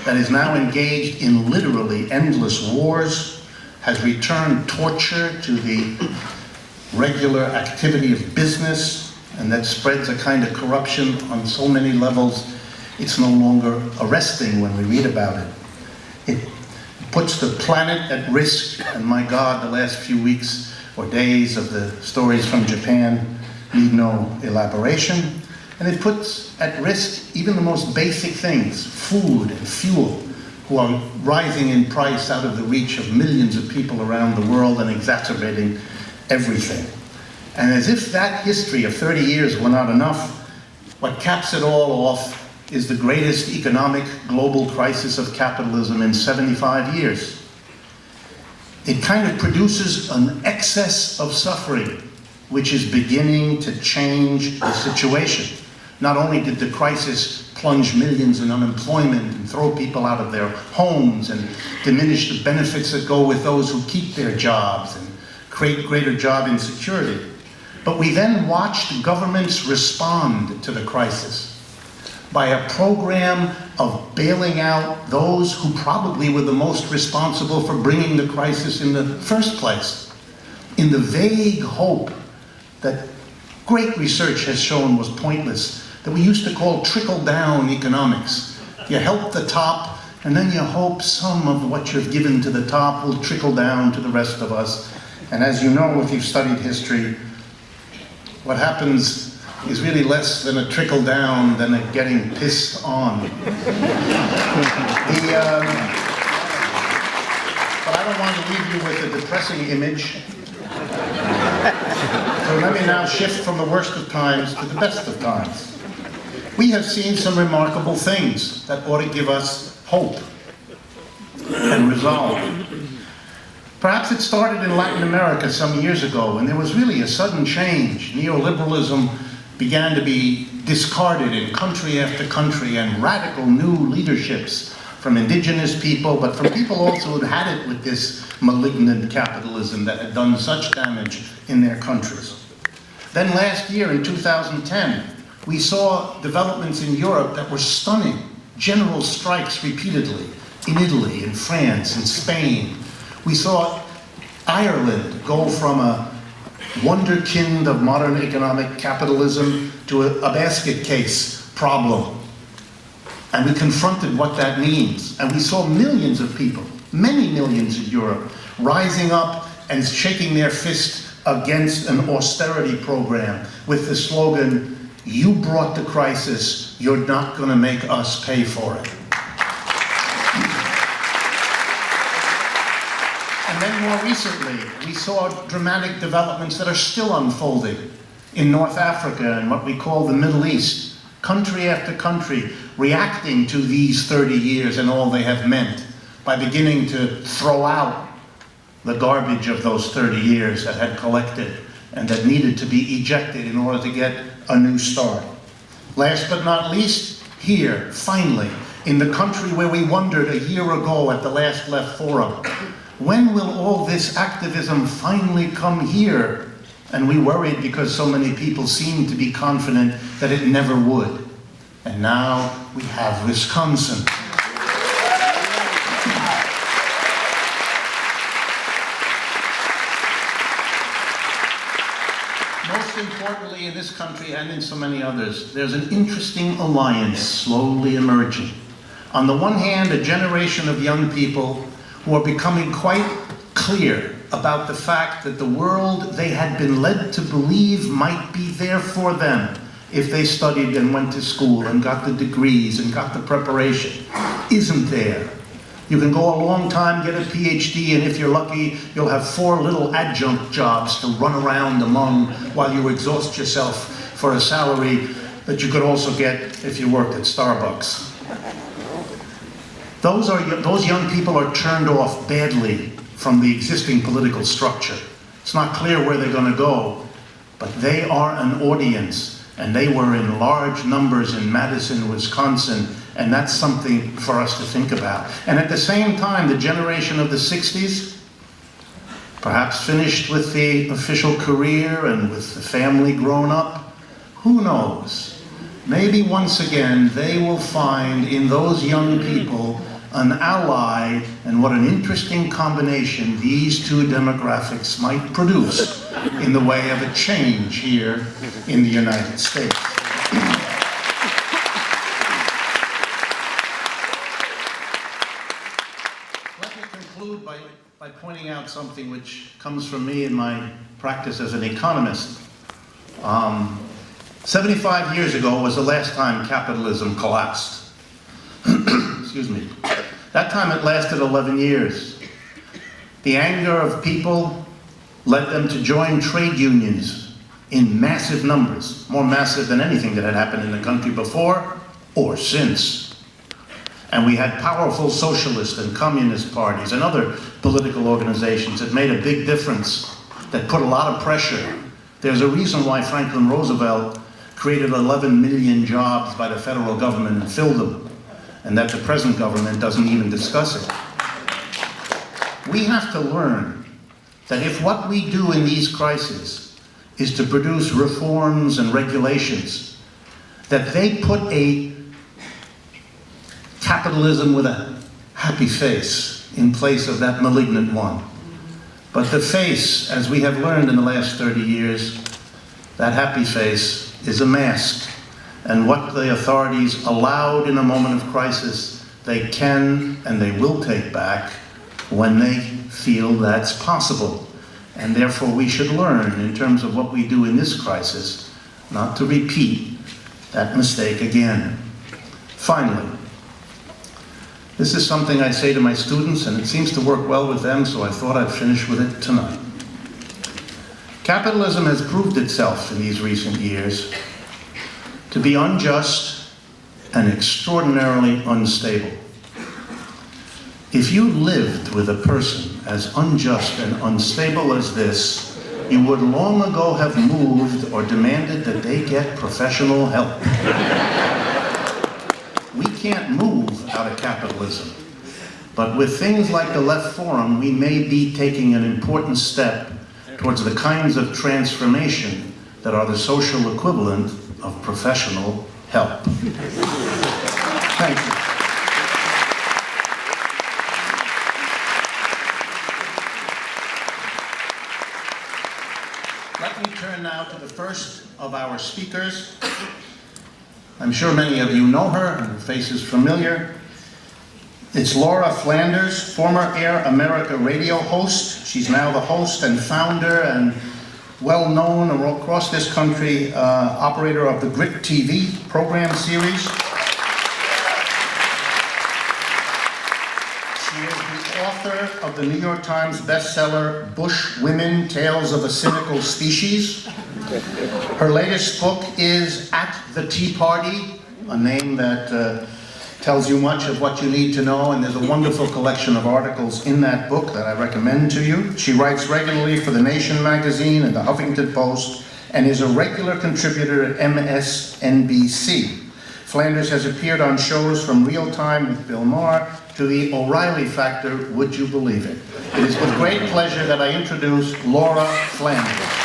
that is now engaged in literally endless wars, has returned torture to the regular activity of business, and that spreads a kind of corruption on so many levels, it's no longer arresting when we read about it. It puts the planet at risk, and my God, the last few weeks or days of the stories from Japan need no elaboration. And it puts at risk even the most basic things, food and fuel, who are rising in price out of the reach of millions of people around the world and exacerbating everything. And as if that history of 30 years were not enough, what caps it all off is the greatest economic global crisis of capitalism in 75 years. It kind of produces an excess of suffering, which is beginning to change the situation. Not only did the crisis plunge millions in unemployment and throw people out of their homes and diminish the benefits that go with those who keep their jobs and create greater job insecurity, but we then watched governments respond to the crisis by a program of bailing out those who probably were the most responsible for bringing the crisis in the first place, in the vague hope that great research has shown was pointless, that we used to call trickle-down economics. You help the top, and then you hope some of what you've given to the top will trickle down to the rest of us. And as you know, if you've studied history, what happens is really less than a trickle down than a getting pissed on. But I don't want to leave you with a depressing image. So let me now shift from the worst of times to the best of times. We have seen some remarkable things that ought to give us hope and resolve. Perhaps it started in Latin America some years ago, and there was really a sudden change. Neoliberalism began to be discarded in country after country, and radical new leaderships from indigenous people, but from people also who had it with this malignant capitalism that had done such damage in their countries. Then last year in 2010, we saw developments in Europe that were stunning. General strikes repeatedly in Italy, in France, in Spain. We saw Ireland go from a wonderkind of modern economic capitalism to a basket case problem. And we confronted what that means. And we saw millions of people, many millions in Europe, rising up and shaking their fist against an austerity program with the slogan, "You brought the crisis, you're not going to make us pay for it." And then more recently, we saw dramatic developments that are still unfolding in North Africa and what we call the Middle East. Country after country reacting to these 30 years and all they have meant by beginning to throw out the garbage of those 30 years that had collected and that needed to be ejected in order to get a new start. Last but not least, here, finally, in the country where we wondered a year ago at the last Left Forum, when will all this activism finally come here? And we worried because so many people seemed to be confident that it never would. And now we have Wisconsin. Most importantly, in this country and in so many others, there's an interesting alliance slowly emerging. On the one hand, a generation of young people who are becoming quite clear about the fact that the world they had been led to believe might be there for them if they studied and went to school and got the degrees and got the preparation isn't there. You can go a long time, get a PhD, and if you're lucky, you'll have 4 little adjunct jobs to run around among while you exhaust yourself for a salary that you could also get if you worked at Starbucks. Those young people are turned off badly from the existing political structure. It's not clear where they're going to go, but they are an audience, and they were in large numbers in Madison, Wisconsin, and that's something for us to think about. And at the same time, the generation of the 60s, perhaps finished with the official career and with the family grown up, who knows? maybe once again they will find in those young people an ally, and what an interesting combination these two demographics might produce in the way of a change here in the United States. Let me conclude by pointing out something which comes from me in my practice as an economist. 75 years ago was the last time capitalism collapsed. Excuse me. That time it lasted 11 years. The anger of people led them to join trade unions in massive numbers, more massive than anything that had happened in the country before or since. And we had powerful socialist and communist parties and other political organizations that made a big difference, that put a lot of pressure. There's a reason why Franklin Roosevelt created 11 million jobs by the federal government and filled them, and that the present government doesn't even discuss it. We have to learn that if what we do in these crises is to produce reforms and regulations, that they put a capitalism with a happy face in place of that malignant one. But the face, as we have learned in the last 30 years, that happy face is a mask. And what the authorities allowed in a moment of crisis, they can and they will take back when they feel that's possible. And therefore we should learn, in terms of what we do in this crisis, not to repeat that mistake again. Finally, this is something I say to my students, and it seems to work well with them, so I thought I'd finish with it tonight. Capitalism has proved itself in these recent years to be unjust and extraordinarily unstable. If you lived with a person as unjust and unstable as this, you would long ago have moved or demanded that they get professional help. We can't move out of capitalism, but with things like the Left Forum, we may be taking an important step towards the kinds of transformation that are the social equivalent of professional help. Thank you. Let me turn now to the first of our speakers. I'm sure many of you know her, and her face is familiar. It's Laura Flanders, former Air America radio host. She's now the host and founder and well-known across this country operator of the Grit TV program series. She is the author of the New York Times bestseller, Bush Women, Tales of a Cynical Species. Her latest book is At the Tea Party, a name that tells you much of what you need to know, and there's a wonderful collection of articles in that book that I recommend to you. She writes regularly for The Nation magazine and The Huffington Post, and is a regular contributor at MSNBC. Flanders has appeared on shows from Real Time with Bill Maher to The O'Reilly Factor, Would You Believe It? It is with great pleasure that I introduce Laura Flanders.